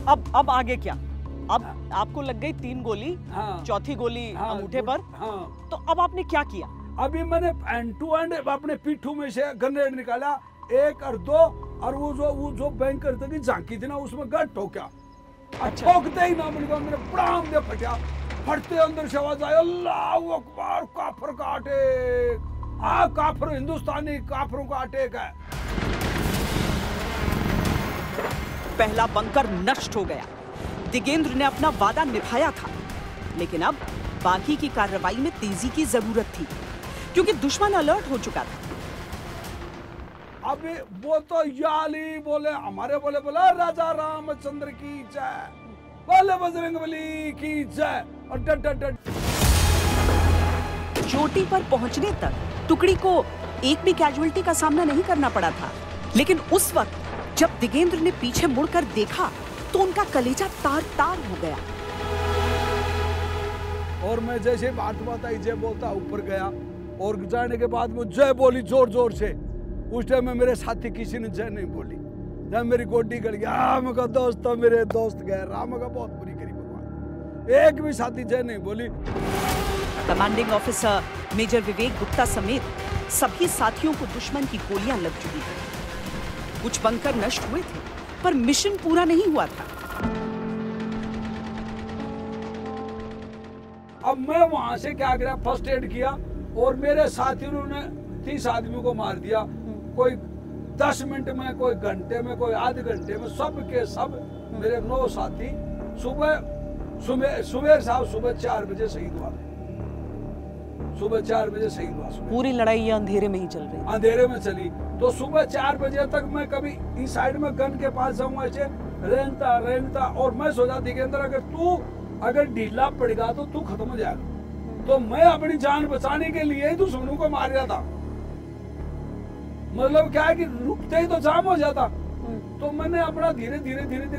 अब आगे क्या? अब आपको लग गई 3 गोली, हाँ, चौथी गोली अंगूठे पर। हाँ, तो अब आपने क्या किया? अभी मैंने एंड टू एंड अपने पीठू में से ग्रेनेड निकाला, 1 और 2, और वो जो बैंकर की झांकी थी ना उसमें गट ठोका। अच्छा। ठोकते ही ना मेरे प्राण दे फटा, फटते अंदर से आवाज आई, अल्लाह अकबर, काफर का अटैक, काफर, हिंदुस्तानी काफरों का अटैक है। पहला बंकर नष्ट हो गया। दिगेंद्र ने अपना वादा निभाया था, लेकिन अब बाकी की कार्रवाई में तेजी की जरूरत थी, क्योंकि दुश्मन अलर्ट हो चुका था। अभी वो तो याली बोले, हमारे बोला राजा रामचंद्र की जय, बोले बजरंगबली की जय, और डट चोटी पर पहुंचने तक टुकड़ी को एक भी कैजुअल्टी का सामना नहीं करना पड़ा था, लेकिन उस वक्त जब दिगेंद्र ने पीछे मुड़कर देखा तो उनका कलेजा तार-तार हो गया। और मैं जैसे बात आई जय बोलता ऊपर गया, और जाने के बाद वो जय बोली जोर जोर से। उस टाइम में मेरे साथी किसी ने जय नहीं बोली, जब मेरी गोडी गल गया, मैं कहा दोस्त मेरे दोस्त गए, राम का बहुत बुरी करी भगवान, एक भी साथी जय नहीं बोली। कमांडिंग ऑफिसर मेजर विवेक गुप्ता समेत सभी साथियों को दुश्मन की गोलियां लग चुकी थी। कुछ बंकर नष्ट हुए थे, पर मिशन पूरा नहीं हुआ था। अब मैं वहां से क्या करा, फर्स्ट एड किया, और मेरे साथियों ने 30 आदमियों को मार दिया, कोई 10 मिनट में, कोई घंटे में, कोई आधे घंटे में, सब के सब मेरे 9 साथी सुबह साहब सुबह 4 बजे शहीद हुआ। सुबह 4 बजे शहीद हुआ। पूरी लड़ाई अंधेरे में ही चल रही, अंधेरे में चली। तो सुबह 4 बजे तक मैं कभी इस साइड में गन के पास जाऊंगा, ऐसे रेंगता, और मैं सोचा दिगेंद्र अगर ढीला पड़ेगा तो तू खत्म हो जाएगा। तो मैं अपनी जान बचाने के लिए ही दुश्मनों को मार रहा था। मतलब क्या है कि रुकते ही तो जाम हो जाता। तो मैंने अपना धीरे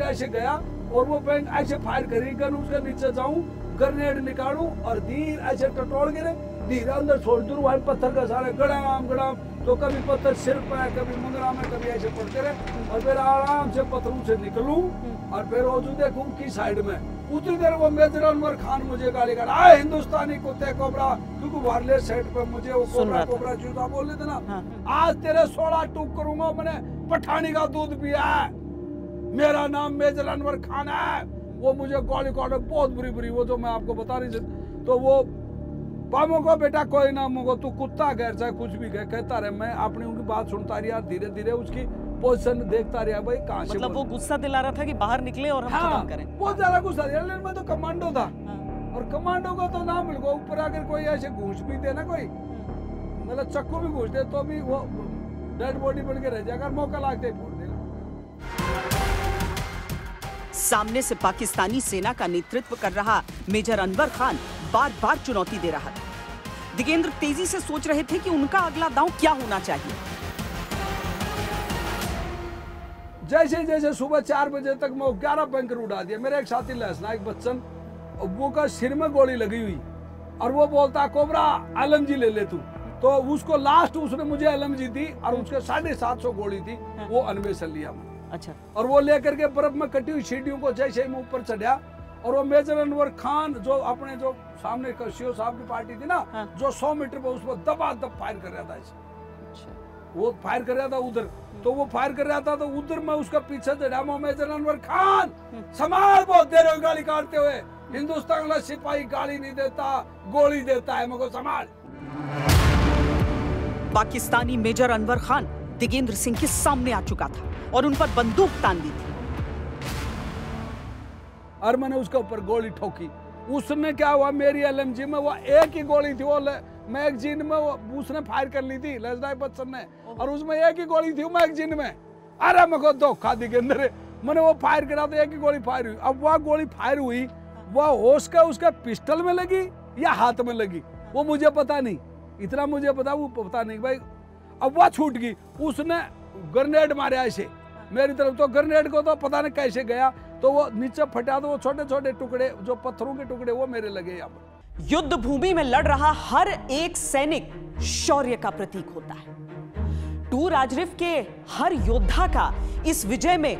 ऐसे गया, और वो बैंक ऐसे फायर करी, गन उसके नीचे जाऊं, ग्रेनेड निकालूं, और धीरे ऐसे टटोल गिरे, धीरे अंदर छोड़ दूं, वहां पत्थर का सारे गड़ाम, तो कभी पत्थर सिर पर, कभी मुंगरा में, कभी ऐसे पड़ते रहे, और फिर आराम से पत्थरों से निकलूं, और फिर रोजू देखूं की साइड में। उतनी देर वो मेजर अनवर खान मुझे गाली कर, आए हिंदुस्तानी कुत्ते कोबरा, क्योंकि वायरलेस सेट पे मुझे वो कोबरा चूता बोल रहे थे ना। हाँ। आज तेरे 16 टूक करूंगा, मैंने पठानी का दूध पिया है, मेरा नाम मेजर अनवर खान है। वो मुझे गाली काटे बहुत बुरी, वो जो मैं आपको बता रही थी। तो वो पामो को बेटा कोई ना मुझको, तू कुत्ता कह, चाहे कुछ भी कह, कहता रहे। मैं अपनी उनकी बात सुनता रहा, धीरे उसकी पोजीशन देखता रहा, भाई कहां से। मतलब वो गुस्सा दिला रहा था कि बाहर निकले और हम खत्म करें। बहुत ज्यादा गुस्सा दिला, लेकिन मैं तो कमांडो था। और कमांडो का तो नाम मिल गया, ऊपर अगर कोई ऐसे घूस भी दे ना, कोई मतलब चक्कू भी घूस दे, तो भी वो डेड बॉडी बन के रह जाएगा, मौका लागते ही फोड़ देगा। सामने से पाकिस्तानी सेना का नेतृत्व कर रहा मेजर अनवर खान बार-बार चुनौती दे रहा था। दिगेंद्र तेजी से सोच रहे थे कि उनका अगला दांव क्या होना चाहिए। जैसे सुबह 4 बजे तक मैं 11 बैंकर उड़ा दिया। मेरे एक साथी लहसनायक बच्चन, वो का सिर में गोली लगी हुई, और वो बोलता कोबरा LMG ले ले तू। तो उसको लास्ट उसने मुझे LMG दी, और उसके 750 गोली थी, वो अन्वेषण लिया मैं। अच्छा। और वो लेकर के बर्फ में कटी हुई सीढ़ियों को जैसे मैं ऊपर चढ़ा, और वो मेजर अनवर खान जो अपने जो सामने सीओ साहब की पार्टी थी ना, जो 100 मीटर पर, उसको दबादब फायर कर रहा था ऐसे। अच्छा। वो फायर कर रहा था उधर, तो वो फायर कर रहा था, तो उधर मैं उसका पीछे चढ़ा। मेजर अनवर खान संभाल, बहुत देर हो गाली काटते हुए, हिंदुस्तान का सिपाही गाली नहीं देता, गोली देता है, मुझको संभाल। पाकिस्तानी मेजर अनवर खान दिगेंद्र सिंह के सामने आ चुका था और उन पर बंदूक तान दी थी, और मैंने उसके ऊपर गोली ठोकी। उसमें क्या हुआ, मेरी LMG में वो एक ही गोली थी, वो मैगजीन में वो उसने फायर कर ली थी, लहसनायक बच्चन ने, और उसमें एक ही गोली थी मैगजीन में। अरे मेरे को धोखा दी के अंदर, मैंने वो फायर करा तो एक ही गोली फायर हुई। अब वह गोली फायर हुई, वह होश का उसका पिस्टल में लगी या हाथ में लगी, वो मुझे पता नहीं, इतना मुझे वो पता नहीं भाई। अब वह छूट गई, उसने ग्रेनेड मारे ऐसे मेरी तरफ, तो ग्रेनेड को तो पता नहीं कैसे गया, तो वो नीचे फटा, तो वो छोटे टुकड़े, जो पत्थरों के टुकड़े, वो मेरे लगे यहाँ पर। युद्ध भूमि में लड़ रहा हर एक सैनिक शौर्य का प्रतीक होता है। टू राजरिफ के हर योद्धा का इस विजय में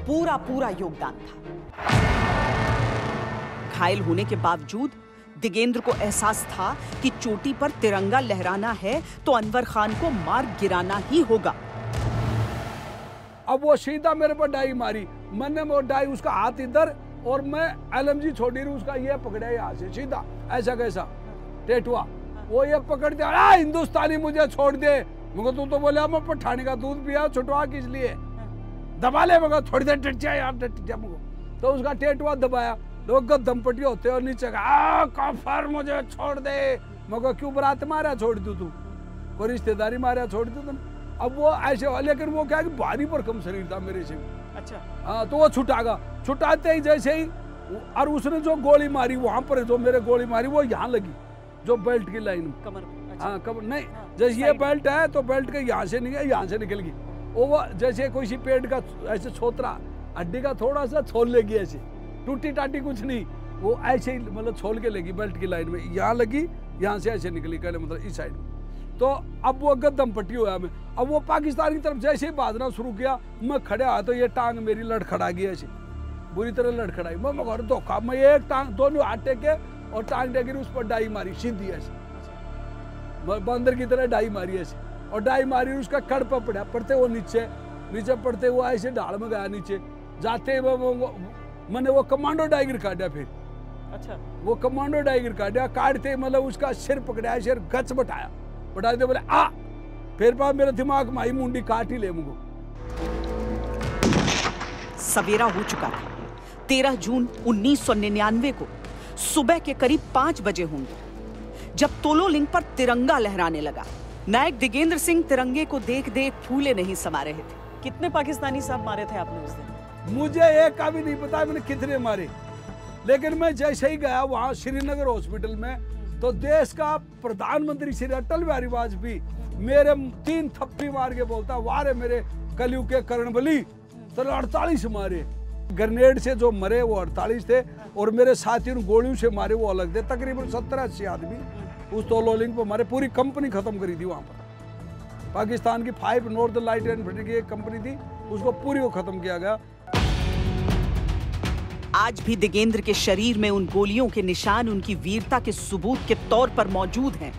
पूरा योगदान था। घायल होने के बावजूद दिगेंद्र को एहसास था कि चोटी पर तिरंगा लहराना है तो अनवर खान को मार गिराना ही होगा। अब वो सीधा मेरे पर डाई मारी, मैंने वो डाई उसका हाथ इधर और मैं LMG छोड़ी उसका ये पकड़ा यहाँ से सीधा ऐसा कैसा टेटुआ, वो ये पकड़ दिया, हिंदुस्तानी मुझे छोड़ दे। मुझे तू तो बोला मैं पठानी का दूध पिया, छुटवा किस लिए, दबा ले, मगर थोड़ी देर टिट जाए यार, टिट जा मुझे। तो उसका टेटुआ दबाया, लोग दमपटी होते और नीचे का काफर मुझे छोड़ दे। मगर क्यों बरात मारा छोड़ दू, तू कोई रिश्तेदारी मारा छोड़ दू तुम। अब वो ऐसे, लेकिन वो क्या कि भारी पर कम शरीर था मेरे से। अच्छा हाँ, तो वो छुटागा, छुटाते ही जैसे ही, और उसने जो गोली मारी वहां पर, जो मेरे गोली मारी वो यहाँ लगी, जो बेल्ट की लाइन में, कमर में। अच्छा। हाँ कमर नहीं, जैसे ये बेल्ट है तो बेल्ट के यहाँ से निकल, यहाँ से निकल गई वो, जैसे कोई सी पेड़ का ऐसे छोतरा हड्डी का थोड़ा सा छोल लेगी, ऐसे टूटी टाटी कुछ नहीं, वो ऐसे ही मतलब छोल के लेगी बेल्ट की लाइन में, यहाँ लगी, यहाँ से ऐसे निकली, कहने मतलब इस साइड में। तो अब वो गद्दम पट्टी हुआ मैं, अब वो पाकिस्तान की तरफ जैसे ही भागना शुरू किया, मैं खड़े आ तो ये टांग मेरी लड़खड़ा गई, ऐसे बुरी तरह लड़खड़ाई। मैं मगर धोखा, मैं एक टांग दोनों हाथ टेके और टांग टेके उस पर डाई मारी सीधी ऐसे, बंदर की तरह डाई मारी ऐसे, और डाई मारी उसका कड़ पर पड़ा, पड़ते वो नीचे नीचे पड़ते वो ऐसे ढाल में गया नीचे जाते, मैंने वो कमांडो डाइगर काटा फिर। अच्छा। वो कमांडो डाइगर काटा, काटते मतलब उसका सिर पकड़ा, सिर गच बटाया, बटा दे बोले आ, फिर बाद मेरे दिमाग में आई मुंडी काट ही ले मुझको। सवेरा हो चुका था। 13 जून 1999 को सुबह के करीब 5 बजे होंगे जब तोलोलिंग पर तिरंगा लहराने लगा। नायक दिगेंद्र सिंह तिरंगे को देख देख फूले नहीं समा रहे थे। कितने पाकिस्तानी साहब मारे थे आपने उस दिन? मुझे एक का भी नहीं पता मैंने कितने मारे, लेकिन मैं जैसे ही गया वहां श्रीनगर हॉस्पिटल में, तो देश का प्रधानमंत्री श्री अटल बिहारी वाजपेयी मेरे 3 थप्पी मार के बोलता, वारे मेरे कलयुग के कर्णबली, तो 48 मारे। ग्रेनेड से जो मरे वो 48 थे, और मेरे साथी उन गोलियों से मारे वो अलग थे। तकरीबन 70-80 आदमी उस तोलोलिंग पर मारे, पूरी कंपनी खत्म करी थी वहां पर। पाकिस्तान की 5 नॉर्थ लाइट इन्फेंट्री की एक कंपनी थी, उसको पूरी को खत्म किया गया। आज भी दिगेंद्र के शरीर में उन गोलियों के निशान उनकी वीरता के सबूत के तौर पर मौजूद हैं।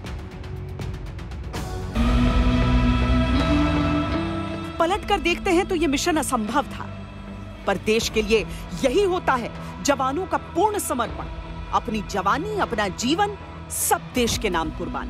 पलटकर देखते हैं तो यह मिशन असंभव था, पर देश के लिए यही होता है जवानों का पूर्ण समर्पण, अपनी जवानी, अपना जीवन, सब देश के नाम कुर्बान।